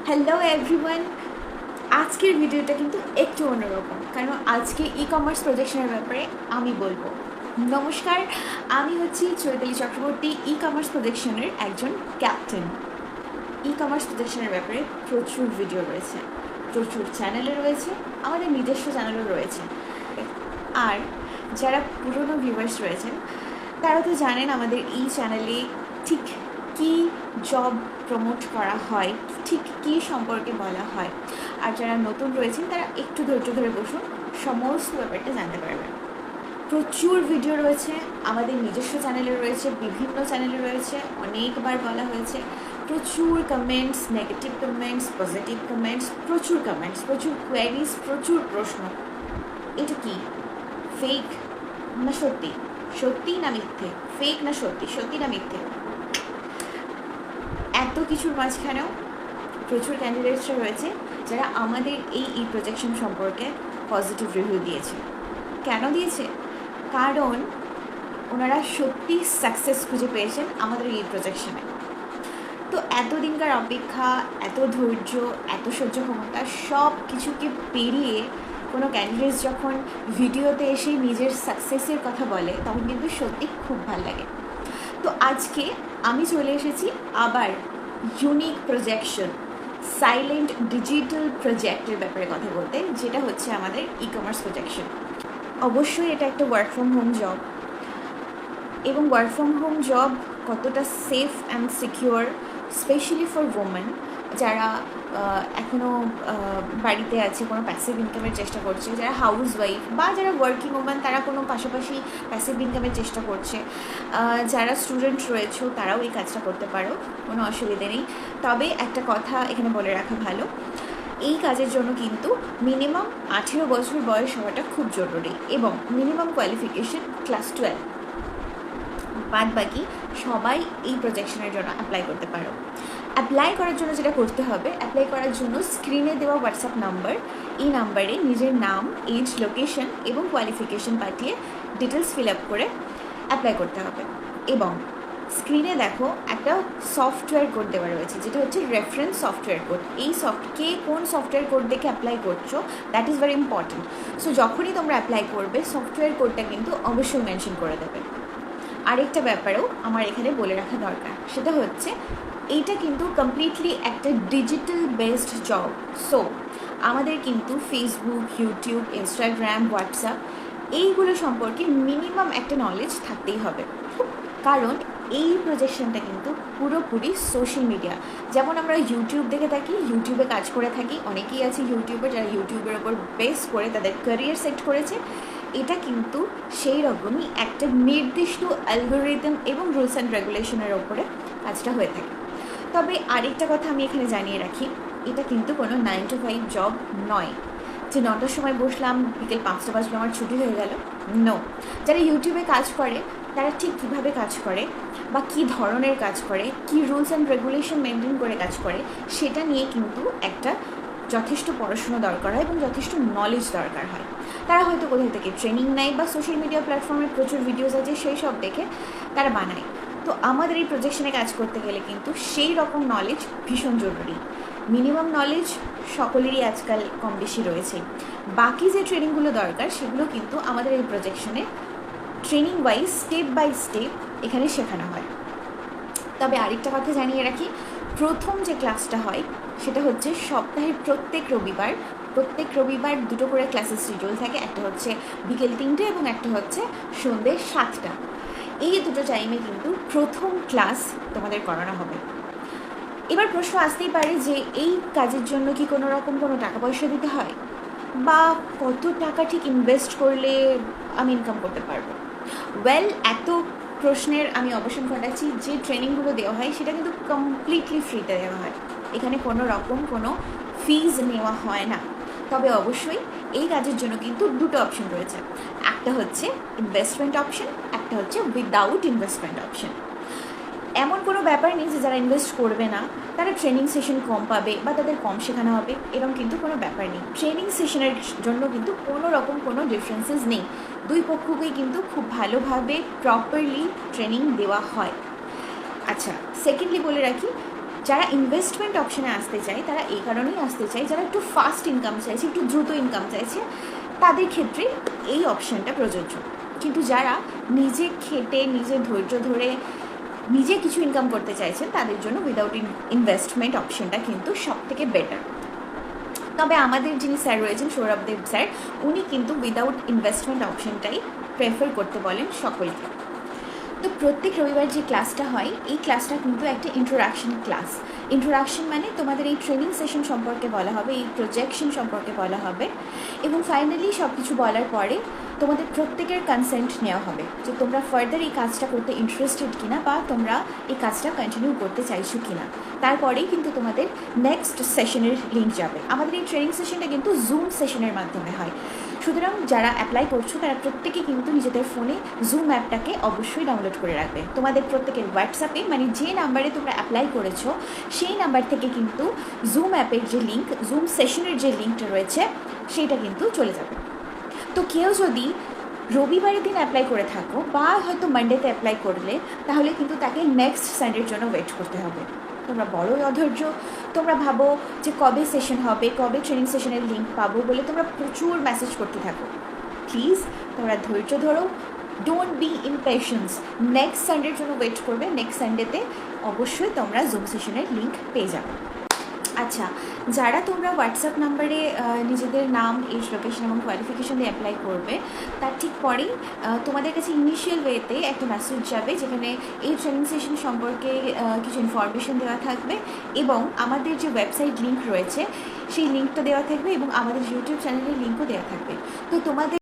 Hello everyone, আজকের ভিডিওটা কিন্তু একটু অন্যরকম, কারণ আজকে ই কমার্স প্রজেকশনের ব্যাপারে আমি বলবো। নমস্কার, আমি হচ্ছি চৈতালি চক্রবর্তী, ই কমার্স প্রজেকশনের একজন ক্যাপ্টেন। ই কমার্স প্রজেকশনের ব্যাপারে প্রচুর ভিডিও রয়েছে, প্রচুর চ্যানেলে রয়েছে, আমাদের নিজস্ব চ্যানেলও রয়েছে। আর যারা পুরনো ভিউয়ার্স রয়েছেন তারা তো জানেন আমাদের এই চ্যানেলে ঠিক কী জব প্রমোট করা হয়, ঠিক কী সম্পর্কে বলা হয়। আর যারা নতুন রয়েছেন তারা একটু ধৈর্য ধরে বসুন, সমস্ত ব্যাপারটা জানতে পারবেন। প্রচুর ভিডিও রয়েছে, আমাদের নিজস্ব চ্যানেলে রয়েছে, বিভিন্ন চ্যানেলে রয়েছে, অনেকবার বলা হয়েছে। প্রচুর comments, negative comments, positive comments, প্রচুর কোয়ারিজ, প্রচুর প্রশ্ন। এটা কি ফেক না সত্যি, সত্যি না মিথ্যে, ফেক না সত্যি, সত্যি না মিথ্যে? এত কিছুর মাঝখানেও প্রচুর ক্যান্ডিডেটসরা রয়েছে যারা আমাদের এই প্রজেকশন সম্পর্কে পজিটিভ রিভিউ দিয়েছে। কেন দিয়েছে? কারণ ওনারা সত্যি সাকসেস খুঁজে পেয়েছেন আমাদের এই প্রজেকশনে। তো এতদিনকার অপেক্ষা, এত ধৈর্য, এত সহ্য ক্ষমতা সব কিছুকে পেরিয়ে কোনো ক্যান্ডিডেটস যখন ভিডিওতে এসে নিজের সাকসেসের কথা বলে তখন কিন্তু সত্যি খুব ভালো লাগে। তো আজকে আমি চলে এসেছি আবার ইউনিক প্রজেকশন, সাইলেন্ট ডিজিটাল প্রজেক্টের ব্যাপারে কথা বলতে, যেটা হচ্ছে আমাদের ই কমার্স প্রজেকশন। অবশ্যই এটা একটা ওয়ার্ক ফ্রম হোম জব, এবং ওয়ার্ক ফ্রম হোম জব কতটা safe and secure, specially for women যারা এখনও বাড়িতে আছে, কোনো প্যাসিভ ইনকামের চেষ্টা করছে, যারা হাউস ওয়াইফ বা যারা ওয়ার্কিং ওমেন তারা কোনো পাশাপাশি প্যাসিভ ইনকামের চেষ্টা করছে, যারা স্টুডেন্ট রয়েছে তারাও এই কাজটা করতে পারো, কোনো অসুবিধে নেই। তবে একটা কথা এখানে বলে রাখা ভালো, এই কাজের জন্য কিন্তু মিনিমাম 18 বছর বয়স হওয়াটা খুব জরুরি, এবং মিনিমাম কোয়ালিফিকেশন ক্লাস 12। বাদ বাকি সবাই এই প্রজেকশনের জন্য অ্যাপ্লাই করতে পারো। অ্যাপ্লাই করার জন্য যেটা করতে হবে, অ্যাপ্লাই করার জন্য স্ক্রিনে দেওয়া হোয়াটসঅ্যাপ নাম্বার, এই নাম্বারে নিজের নাম, এজ, লোকেশন এবং কোয়ালিফিকেশন পাঠিয়ে ডিটেলস ফিল আপ করে অ্যাপ্লাই করতে হবে। এবং স্ক্রিনে দেখো একটা সফটওয়্যার কোড দেওয়া রয়েছে, যেটা হচ্ছে রেফারেন্স সফটওয়্যার কোড। এই কে কোন সফটওয়্যার কোড দেখে অ্যাপ্লাই করছো, that is very important. So যখনই তোমরা অ্যাপ্লাই করবে সফটওয়্যার কোডটা কিন্তু অবশ্যই মেনশন করে দেবে। আরেকটা ব্যাপারেও আমার এখানে বলে রাখা দরকার, সেটা হচ্ছে এইটা কিন্তু কমপ্লিটলি একটা ডিজিটাল বেসড জব। সো আমাদের কিন্তু ফেসবুক, ইউটিউব, ইনস্টাগ্রাম, হোয়াটসঅ্যাপ এইগুলো সম্পর্কে মিনিমাম একটা নলেজ থাকতেই হবে, কারণ এই প্রজেকশনটা কিন্তু পুরোপুরি সোশ্যাল মিডিয়া। যেমন আমরা ইউটিউব দেখে থাকি, ইউটিউবে কাজ করে থাকি, অনেকেই আছে ইউটিউবে যারা ইউটিউবের ওপর বেস করে তাদের ক্যারিয়ার সেট করেছে। এটা কিন্তু সেই রকমই একটা নির্দিষ্ট অ্যালগোরিদম এবং রুলস অ্যান্ড রেগুলেশনের ওপরে কাজটা হয়ে থাকে। তবে আরেকটা কথা আমি এখানে জানিয়ে রাখি, এটা কিন্তু কোনো 9 to 5 জব নয়, যে 9টার সময় বসলাম বিকেল 5টা বাজলে আমার ছুটি হয়ে গেল। নো, যারা ইউটিউবে কাজ করে তারা ঠিক কীভাবে কাজ করে বা কী ধরনের কাজ করে, কী রুলস অ্যান্ড রেগুলেশন মেনটেন করে কাজ করে, সেটা নিয়ে কিন্তু একটা যথেষ্ট পড়াশুনো দরকার হয় এবং যথেষ্ট নলেজ দরকার হয়। তারা হয়তো কোথাও থেকে ট্রেনিং নেয় বা সোশ্যাল মিডিয়া প্ল্যাটফর্মে প্রচুর ভিডিওস আছে সেই সব দেখে তারা বানায়। তো আমাদের এই প্রজেকশনে কাজ করতে গেলে কিন্তু সেই রকম নলেজ ভীষণ জরুরি। মিনিমাম নলেজ সকলেরই আজকাল কম বেশি রয়েছে। বাকি যে ট্রেনিংগুলো দরকার সেগুলো কিন্তু আমাদের এই প্রজেকশনে training wise step by step এখানে শেখানো হয়। তবে আরেকটা কথা জানিয়ে রাখি, প্রথম যে ক্লাসটা হয় সেটা হচ্ছে সপ্তাহের প্রত্যেক রবিবার দুটো করে ক্লাসের শিডিউল থাকে, একটা হচ্ছে বিকেল 3টে এবং একটা হচ্ছে সন্ধ্যে 7টা। এই দুটো টাইমে কিন্তু প্রথম ক্লাস তোমাদের করানো হবে। এবার প্রশ্ন আসতেই পারে যে এই কাজের জন্য কি কোনো রকম কোনো টাকা পয়সা দিতে হয়, বা কত টাকা ঠিক ইনভেস্ট করলে আমি ইনকাম করতে পারবো? এত প্রশ্নের আমি অবসান ঘটাচ্ছি, যে ট্রেনিংগুলো দেওয়া হয় সেটা কিন্তু কমপ্লিটলি ফ্রিতে দেওয়া হয়, এখানে কোনো রকম কোনো ফিজ নেওয়া হয় না। তবে অবশ্যই এই কাজের জন্য কিন্তু দুটো অপশন রয়েছে, একটা হচ্ছে ইনভেস্টমেন্ট অপশন, একটা হচ্ছে উইদাউট ইনভেস্টমেন্ট অপশন। এমন কোনো ব্যাপার নেই যে যারা ইনভেস্ট করবে না তারা ট্রেনিং সেশন কম পাবে বা তাদের কম শেখানো হবে, এরকম কিন্তু কোনো ব্যাপার নেই। ট্রেনিং সেশনের জন্য কিন্তু কোনো রকম কোনো ডিফারেন্সেস নেই, দুই পক্ষকেই কিন্তু খুব ভালোভাবে প্রপারলি ট্রেনিং দেওয়া হয়। আচ্ছা, সেকেন্ডলি বলে রাখি, যারা ইনভেস্টমেন্ট অপশানে আসতে চায় তারা এই কারণেই আসতে চায়, যারা একটু ফাস্ট ইনকাম চাইছে, একটু দ্রুত ইনকাম চাইছে, তাদের ক্ষেত্রে এই অপশানটা প্রযোজ্য। কিন্তু যারা নিজে খেটে নিজে ধৈর্য ধরে নিজে কিছু ইনকাম করতে চাইছেন তাদের জন্য উইদাউট ইনভেস্টমেন্ট অপশানটা কিন্তু সব থেকে বেটার। তবে আমাদের যিনি স্যার রয়েছেন সৌরভদেব স্যার, উনি কিন্তু উইদাউট ইনভেস্টমেন্ট অপশানটাই প্রেফার করতে বলেন সকলকে। তো প্রত্যেক রবিবার যে ক্লাসটা হয় এই ক্লাসটা কিন্তু একটা ইন্ট্রোডাকশন ক্লাস। ইন্ট্রোডাকশন মানে তোমাদের এই ট্রেনিং সেশন সম্পর্কে বলা হবে, এই প্রজেকশন সম্পর্কে বলা হবে, এবং ফাইনালি সব কিছু বলার পরে তোমাদের প্রত্যেকের কনসেন্ট নেওয়া হবে যে তোমরা ফার্দার এই কাজটা করতে ইন্টারেস্টেড কিনা বা তোমরা এই কাজটা কন্টিনিউ করতে চাইছো কিনা। তারপরেই কিন্তু তোমাদের নেক্সট সেশনের লিঙ্ক যাবে। আমাদের এই ট্রেনিং সেশনটা কিন্তু জুম সেশনের মাধ্যমে হয়, সুতরাং যারা অ্যাপ্লাই করছো তারা প্রত্যেকে কিন্তু নিজেদের ফোনে জুম অ্যাপটাকে অবশ্যই ডাউনলোড করে রাখবে। তোমাদের প্রত্যেকের হোয়াটসঅ্যাপে মানে যে নাম্বারে তোমরা অ্যাপ্লাই করেছো সেই নাম্বার থেকে কিন্তু জুম অ্যাপের যে লিঙ্ক, জুম সেশনের যে লিঙ্কটা রয়েছে সেইটা কিন্তু চলে যাবে। তো কেউ যদি রবিবারের দিন অ্যাপ্লাই করে থাকো বা হয়তো মানডেতে অ্যাপ্লাই করলে, তাহলে কিন্তু তাকে নেক্সট সানডের জন্য ওয়েট করতে হবে। তোমরা বড়ই অধৈর্য, তোমরা ভাবো যে কবে সেশন হবে, কবে ট্রেনিং সেশনের লিঙ্ক পাবো বলে তোমরা প্রচুর মেসেজ করতে থাকো। প্লিজ তোমরা ধৈর্য ধরো, ডোন্ট বি ইমপেশেন্স। নেক্সট সানডের জন্য ওয়েট করবে, নেক্সট সানডেতে অবশ্যই তোমরা জুম সেশনের লিঙ্ক পেয়ে যাবে। আচ্ছা, যারা তোমরা হোয়াটসঅ্যাপ নাম্বারে নিজেদের নাম, এজ, লোকেশন এবং কোয়ালিফিকেশন দিয়ে অ্যাপ্লাই করবে, তার ঠিক পরেই তোমাদের কাছে ইনিশিয়াল ওয়েতে একটা মেসেজ যাবে যেখানে এই ট্রেনিং সেশন সম্পর্কে কিছু ইনফরমেশন দেওয়া থাকবে এবং আমাদের যে ওয়েবসাইট লিঙ্ক রয়েছে সেই লিঙ্কটা দেওয়া থাকবে এবং আমাদের ইউটিউব চ্যানেলের লিঙ্কও দেওয়া থাকবে। তো তোমাদের